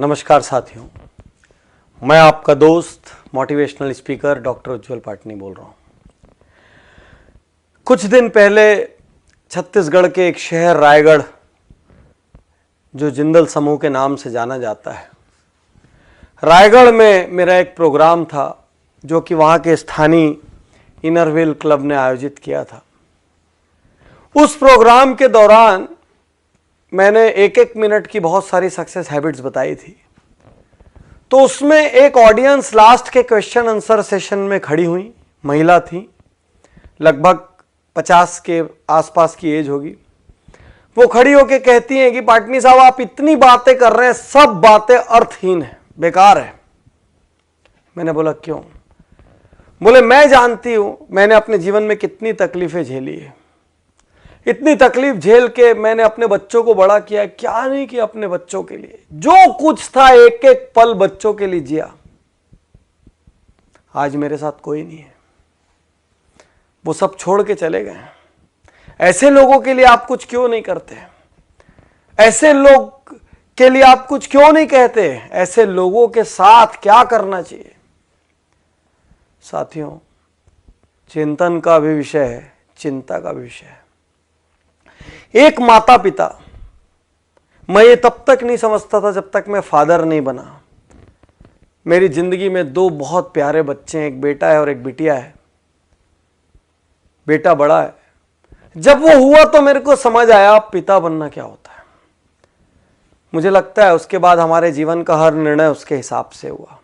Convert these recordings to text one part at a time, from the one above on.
नमस्कार साथियों, मैं आपका दोस्त मोटिवेशनल स्पीकर डॉक्टर उज्ज्वल पाटनी बोल रहा हूँ। कुछ दिन पहले छत्तीसगढ़ के एक शहर रायगढ़, जो जिंदल समूह के नाम से जाना जाता है, रायगढ़ में मेरा एक प्रोग्राम था जो कि वहाँ के स्थानीय इनरव्हील क्लब ने आयोजित किया था। उस प्रोग्राम के दौरान मैंने एक एक मिनट की बहुत सारी सक्सेस हैबिट्स बताई थी। तो उसमें एक ऑडियंस लास्ट के क्वेश्चन आंसर सेशन में खड़ी हुई, महिला थी, लगभग 50 के आसपास की एज होगी। वो खड़ी होकर कहती हैं कि पाटनी साहब, आप इतनी बातें कर रहे हैं, सब बातें अर्थहीन है, बेकार है। मैंने बोला क्यों? बोले मैं जानती हूं मैंने अपने जीवन में कितनी तकलीफें झेली है, इतनी तकलीफ झेल के मैंने अपने बच्चों को बड़ा किया, क्या नहीं किया अपने बच्चों के लिए, जो कुछ था एक एक पल बच्चों के लिए जिया। आज मेरे साथ कोई नहीं है, वो सब छोड़ के चले गए। ऐसे लोगों के लिए आप कुछ क्यों नहीं करते? ऐसे लोग के लिए आप कुछ क्यों नहीं कहते? ऐसे लोगों के साथ क्या करना चाहिए? साथियों, चिंतन का भी विषय है, चिंता का भी विषय है। एक माता पिता, मैं ये तब तक नहीं समझता था जब तक मैं फादर नहीं बना। मेरी जिंदगी में दो बहुत प्यारे बच्चे हैं, एक बेटा है और एक बिटिया है। बेटा बड़ा है। जब वो हुआ तो मेरे को समझ आया पिता बनना क्या होता है। मुझे लगता है उसके बाद हमारे जीवन का हर निर्णय उसके हिसाब से हुआ।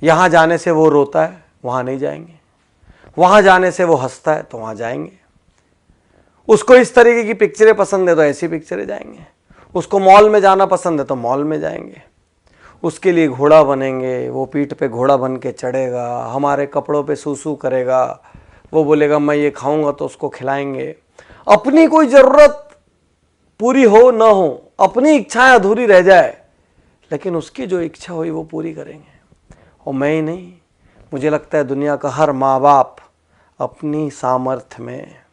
यहां जाने से वो रोता है, वहां नहीं जाएंगे। वहां जाने से वो हंसता है तो वहां जाएंगे। उसको इस तरीके की पिक्चरें पसंद है तो ऐसी पिक्चरें जाएंगे। उसको मॉल में जाना पसंद है तो मॉल में जाएंगे। उसके लिए घोड़ा बनेंगे, वो पीठ पे घोड़ा बन के चढ़ेगा, हमारे कपड़ों पे सूसू करेगा, वो बोलेगा मैं ये खाऊंगा तो उसको खिलाएंगे। अपनी कोई ज़रूरत पूरी हो ना हो, अपनी इच्छाएं अधूरी रह जाए, लेकिन उसकी जो इच्छा हुई वो पूरी करेंगे। और मैं ही नहीं, मुझे लगता है दुनिया का हर माँ बाप अपनी सामर्थ्य में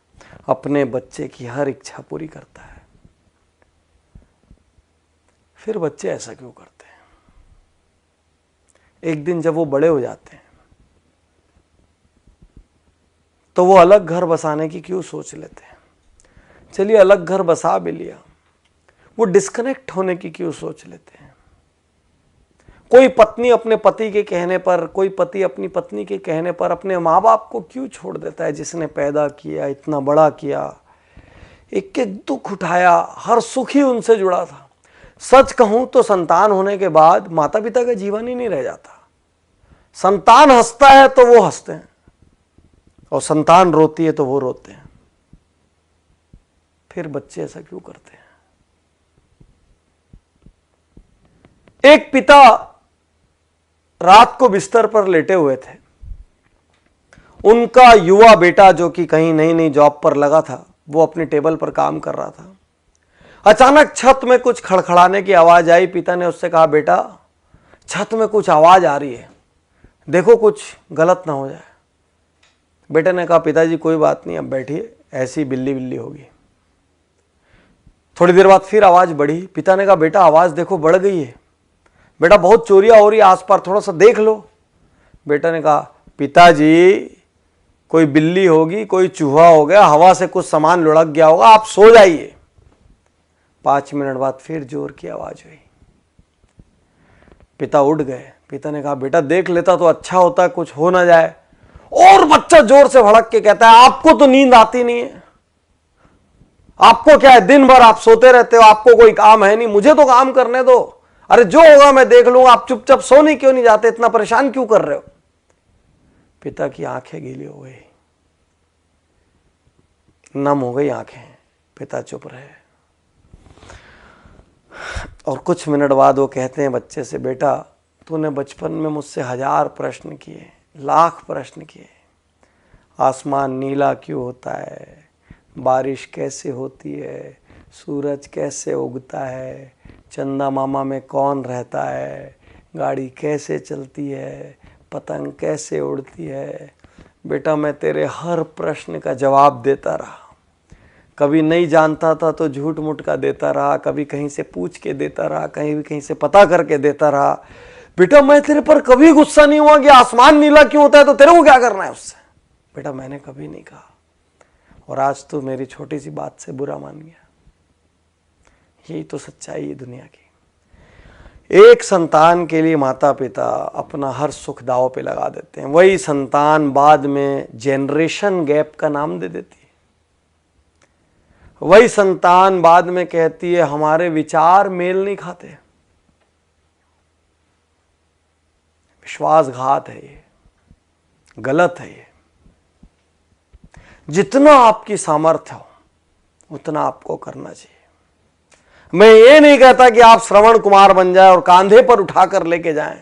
अपने बच्चे की हर इच्छा पूरी करता है। फिर बच्चे ऐसा क्यों करते हैं? एक दिन जब वो बड़े हो जाते हैं तो वो अलग घर बसाने की क्यों सोच लेते हैं? चलिए अलग घर बसा भी लिया, वो डिस्कनेक्ट होने की क्यों सोच लेते हैं? कोई पत्नी अपने पति के कहने पर, कोई पति अपनी पत्नी के कहने पर अपने माँ बाप को क्यों छोड़ देता है, जिसने पैदा किया, इतना बड़ा किया, एक एक दुख उठाया, हर सुख ही उनसे जुड़ा था। सच कहूं तो संतान होने के बाद माता पिता का जीवन ही नहीं रह जाता। संतान हंसता है तो वो हंसते हैं, और संतान रोती है तो वो रोते हैं। फिर बच्चे ऐसा क्यों करते हैं? एक पिता रात को बिस्तर पर लेटे हुए थे। उनका युवा बेटा, जो कि कहीं नई नई जॉब पर लगा था, वो अपने टेबल पर काम कर रहा था। अचानक छत में कुछ खड़खड़ाने की आवाज आई। पिता ने उससे कहा, बेटा छत में कुछ आवाज आ रही है, देखो कुछ गलत ना हो जाए। बेटे ने कहा, पिताजी कोई बात नहीं, अब बैठिए, ऐसी बिल्ली बिल्ली होगी। थोड़ी देर बाद फिर आवाज बढ़ी। पिता ने कहा, बेटा आवाज देखो बढ़ गई है, बेटा बहुत चोरियां हो रही है आसपास, थोड़ा सा देख लो। बेटा ने कहा, पिताजी कोई बिल्ली होगी, कोई चूहा हो गया, हवा से कुछ सामान लुढ़क गया होगा, आप सो जाइए। 5 मिनट बाद फिर जोर की आवाज हुई। पिता उठ गए। पिता ने कहा, बेटा देख लेता तो अच्छा होता, कुछ हो ना जाए। और बच्चा जोर से भड़क के कहता है, आपको तो नींद आती नहीं है, आपको क्या है, दिन भर आप सोते रहते हो, आपको कोई काम है नहीं, मुझे तो काम करने दो, अरे जो होगा मैं देख लूंगा, आप चुपचाप सोने क्यों नहीं जाते, इतना परेशान क्यों कर रहे हो? पिता की आंखें गीली हो गई, नम हो गई आंखें। पिता चुप रहे, और कुछ मिनट बाद वो कहते हैं बच्चे से, बेटा तूने बचपन में मुझसे 1000 प्रश्न किए, लाख प्रश्न किए। आसमान नीला क्यों होता है, बारिश कैसे होती है, सूरज कैसे उगता है, चंदा मामा में कौन रहता है, गाड़ी कैसे चलती है, पतंग कैसे उड़ती है। बेटा मैं तेरे हर प्रश्न का जवाब देता रहा, कभी नहीं जानता था तो झूठ मूठ का देता रहा, कभी कहीं से पूछ के देता रहा, कहीं से पता करके देता रहा। बेटा मैं तेरे पर कभी गुस्सा नहीं हुआ कि आसमान नीला क्यों होता है तो तेरे को क्या करना है उससे। बेटा मैंने कभी नहीं कहा, और आज तो मेरी छोटी सी बात से बुरा मान गया। यही तो सच्चाई है दुनिया की। एक संतान के लिए माता पिता अपना हर सुख दांव पे लगा देते हैं, वही संतान बाद में जेनरेशन गैप का नाम दे देती है। वही संतान बाद में कहती है हमारे विचार मेल नहीं खाते। विश्वासघात है ये, गलत है ये। जितना आपकी सामर्थ्य हो उतना आपको करना चाहिए। मैं ये नहीं कहता कि आप श्रवण कुमार बन जाए और कांधे पर उठाकर लेके जाएं,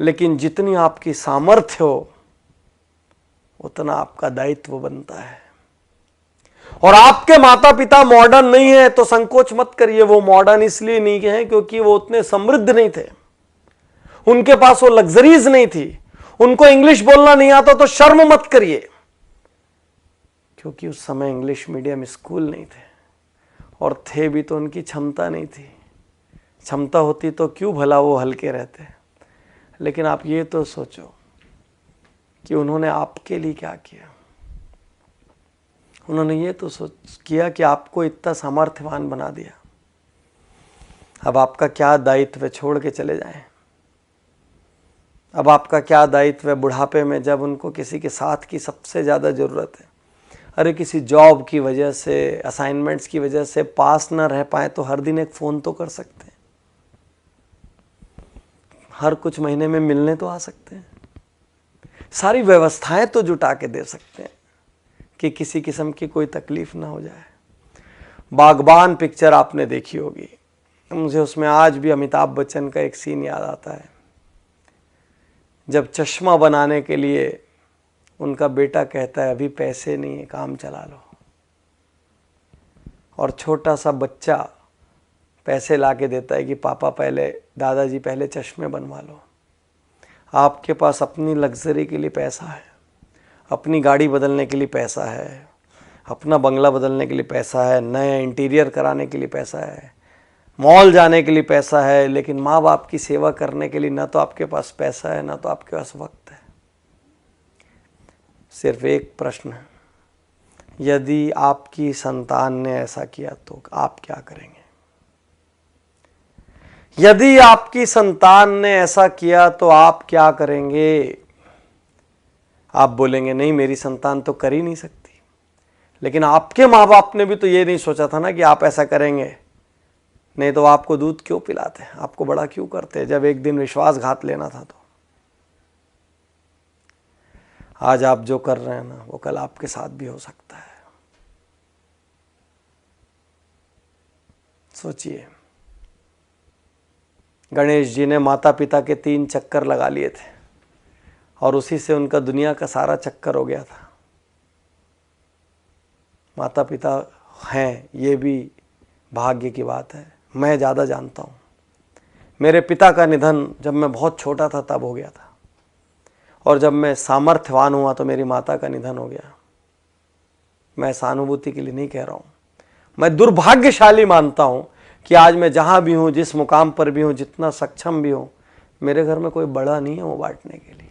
लेकिन जितनी आपकी सामर्थ्य हो उतना आपका दायित्व बनता है। और आपके माता पिता मॉडर्न नहीं है तो संकोच मत करिए। वो मॉडर्न इसलिए नहीं है क्योंकि वो उतने समृद्ध नहीं थे, उनके पास वो लग्जरीज नहीं थी, उनको इंग्लिश बोलना नहीं आता तो शर्म मत करिए, क्योंकि उस समय इंग्लिश मीडियम स्कूल नहीं थे, और थे भी तो उनकी क्षमता नहीं थी। क्षमता होती तो क्यों भला वो हल्के रहते। लेकिन आप ये तो सोचो कि उन्होंने आपके लिए क्या किया। उन्होंने ये तो किया कि आपको इतना सामर्थ्यवान बना दिया। अब आपका क्या दायित्व है, छोड़ के चले जाएं। अब आपका क्या दायित्व है बुढ़ापे में, जब उनको किसी के साथ की सबसे ज़्यादा ज़रूरत है। अरे किसी जॉब की वजह से, असाइनमेंट्स की वजह से पास ना रह पाए तो हर दिन एक फ़ोन तो कर सकते हैं, हर कुछ महीने में मिलने तो आ सकते हैं, सारी व्यवस्थाएं तो जुटा के दे सकते हैं कि किसी किस्म की कोई तकलीफ ना हो जाए। बागबान पिक्चर आपने देखी होगी, मुझे उसमें आज भी अमिताभ बच्चन का एक सीन याद आता है, जब चश्मा बनाने के लिए उनका बेटा कहता है अभी पैसे नहीं है, काम चला लो, और छोटा सा बच्चा पैसे ला के देता है कि पापा पहले, दादाजी पहले चश्मे बनवा लो। आपके पास अपनी लग्जरी के लिए पैसा है, अपनी गाड़ी बदलने के लिए पैसा है, अपना बंगला बदलने के लिए पैसा है, नए इंटीरियर कराने के लिए पैसा है, मॉल जाने के लिए पैसा है, लेकिन माँ बाप की सेवा करने के लिए ना तो आपके पास पैसा है ना तो आपके पास वक्त है। सिर्फ एक प्रश्न है, यदि आपकी संतान ने ऐसा किया तो आप क्या करेंगे? यदि आपकी संतान ने ऐसा किया तो आप क्या करेंगे? आप बोलेंगे नहीं मेरी संतान तो कर ही नहीं सकती, लेकिन आपके माँ बाप ने भी तो ये नहीं सोचा था ना कि आप ऐसा करेंगे, नहीं तो आपको दूध क्यों पिलाते, आपको बड़ा क्यों करते जब एक दिन विश्वासघात लेना था तो। आज आप जो कर रहे हैं ना वो कल आपके साथ भी हो सकता है। सोचिए, गणेश जी ने माता पिता के 3 चक्कर लगा लिए थे और उसी से उनका दुनिया का सारा चक्कर हो गया था। माता पिता हैं ये भी भाग्य की बात है, मैं ज़्यादा जानता हूँ। मेरे पिता का निधन जब मैं बहुत छोटा था तब हो गया था, और जब मैं सामर्थ्यवान हुआ तो मेरी माता का निधन हो गया। मैं सहानुभूति के लिए नहीं कह रहा हूँ, मैं दुर्भाग्यशाली मानता हूँ कि आज मैं जहाँ भी हूँ, जिस मुकाम पर भी हूँ, जितना सक्षम भी हूँ, मेरे घर में कोई बड़ा नहीं है वो बांटने के लिए,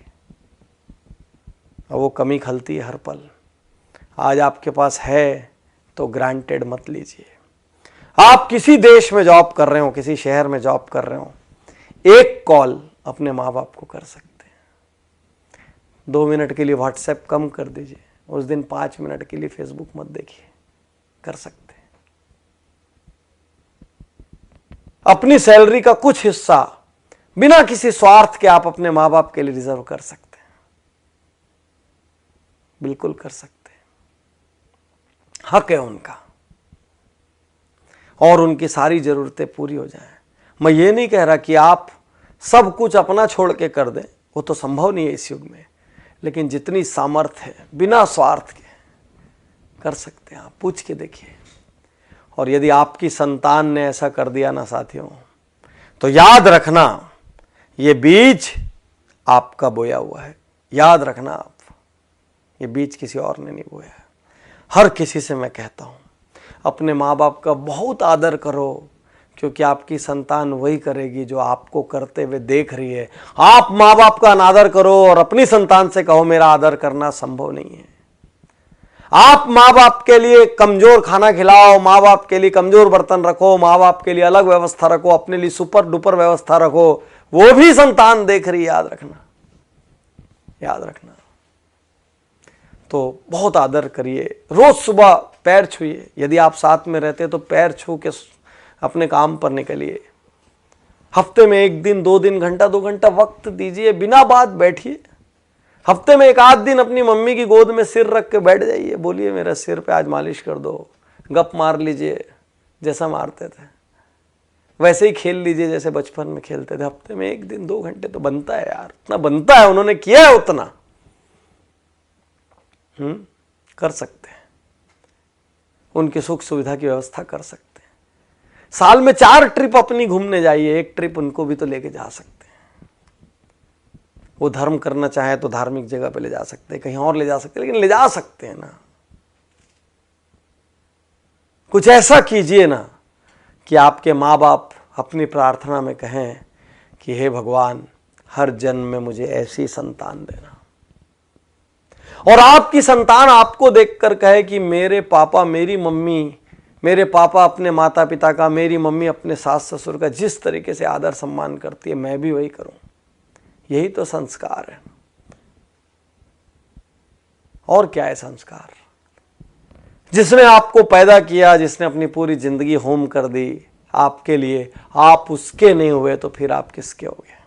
और वो कमी खलती है हर पल। आज आपके पास है तो ग्रांटेड मत लीजिए। आप किसी देश में जॉब कर रहे हो, किसी शहर में जॉब कर रहे हो, एक कॉल अपने माँ बाप को कर सकते हैं। 2 मिनट के लिए व्हाट्सएप कम कर दीजिए, उस दिन 5 मिनट के लिए फेसबुक मत देखिए, कर सकते हैं। अपनी सैलरी का कुछ हिस्सा बिना किसी स्वार्थ के आप अपने माँ बाप के लिए रिजर्व कर सकते हैं, बिल्कुल कर सकते हैं, हक है उनका, और उनकी सारी ज़रूरतें पूरी हो जाएं। मैं ये नहीं कह रहा कि आप सब कुछ अपना छोड़ के कर दें, वो तो संभव नहीं है इस युग में, लेकिन जितनी सामर्थ्य है बिना स्वार्थ के कर सकते हैं। आप पूछ के देखिए। और यदि आपकी संतान ने ऐसा कर दिया ना साथियों, तो याद रखना ये बीज आपका बोया हुआ है। याद रखना आप, ये बीज किसी और ने नहीं बोया है। हर किसी से मैं कहता हूँ अपने माँ बाप का बहुत आदर करो, क्योंकि आपकी संतान वही करेगी जो आपको करते हुए देख रही है। आप माँ बाप का अनादर करो और अपनी संतान से कहो मेरा आदर करना संभव नहीं है। आप माँ बाप के लिए कमजोर खाना खिलाओ, माँ बाप के लिए कमजोर बर्तन रखो, माँ बाप के लिए अलग व्यवस्था रखो, अपने लिए सुपर डुपर व्यवस्था रखो, वो भी संतान देख रही है, याद रखना, याद रखना। तो बहुत आदर करिए, रोज सुबह पैर छूइए, यदि आप साथ में रहते तो पैर छू के अपने काम पर निकलिए। हफ्ते में 1 दिन 2 दिन घंटा 2 घंटा वक्त दीजिए, बिना बात बैठिए। हफ्ते में 1 आध दिन अपनी मम्मी की गोद में सिर रख के बैठ जाइए, बोलिए मेरा सिर पे आज मालिश कर दो, गप मार लीजिए जैसा मारते थे, वैसे ही खेल लीजिए जैसे बचपन में खेलते थे। हफ्ते में 1 दिन 2 घंटे तो बनता है यार, उतना बनता है, उन्होंने किया है उतना। कर सकते हैं, उनकी सुख सुविधा की व्यवस्था कर सकते हैं। साल में 4 ट्रिप अपनी घूमने जाइए, 1 ट्रिप उनको भी तो लेके जा सकते हैं। वो धर्म करना चाहे तो धार्मिक जगह पे ले जा सकते हैं, कहीं और ले जा सकते हैं, लेकिन ले जा सकते हैं ना। कुछ ऐसा कीजिए ना कि आपके माँ बाप अपनी प्रार्थना में कहें कि हे भगवान, हर जन्म में मुझे ऐसी संतान देना। और आपकी संतान आपको देखकर कहे कि मेरे पापा मेरी मम्मी, मेरे पापा अपने माता पिता का, मेरी मम्मी अपने सास ससुर का जिस तरीके से आदर सम्मान करती है, मैं भी वही करूं। यही तो संस्कार है। और क्या है संस्कार? जिसने आपको पैदा किया, जिसने अपनी पूरी जिंदगी होम कर दी आपके लिए, आप उसके नहीं हुए तो फिर आप किसके हो गए?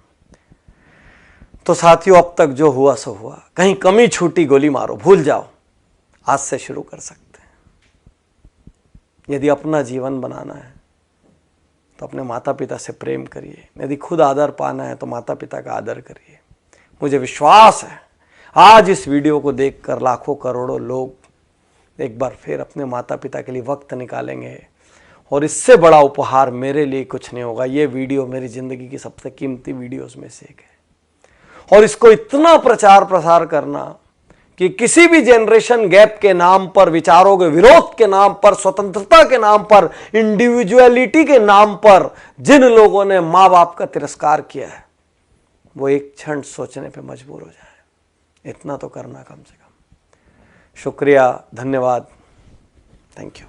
तो साथियों, अब तक जो हुआ सो हुआ, कहीं कमी छूटी गोली मारो, भूल जाओ, आज से शुरू कर सकते हैं। यदि अपना जीवन बनाना है तो अपने माता पिता से प्रेम करिए, यदि खुद आदर पाना है तो माता पिता का आदर करिए। मुझे विश्वास है आज इस वीडियो को देखकर लाखों करोड़ों लोग एक बार फिर अपने माता पिता के लिए वक्त निकालेंगे, और इससे बड़ा उपहार मेरे लिए कुछ नहीं होगा। ये वीडियो मेरी जिंदगी की सबसे कीमती वीडियोस में से एक है, और इसको इतना प्रचार प्रसार करना कि किसी भी जनरेशन गैप के नाम पर, विचारों के विरोध के नाम पर, स्वतंत्रता के नाम पर, इंडिविजुअलिटी के नाम पर जिन लोगों ने माँ बाप का तिरस्कार किया है, वो एक क्षण सोचने पे मजबूर हो जाए। इतना तो करना कम से कम। शुक्रिया, धन्यवाद, थैंक यू।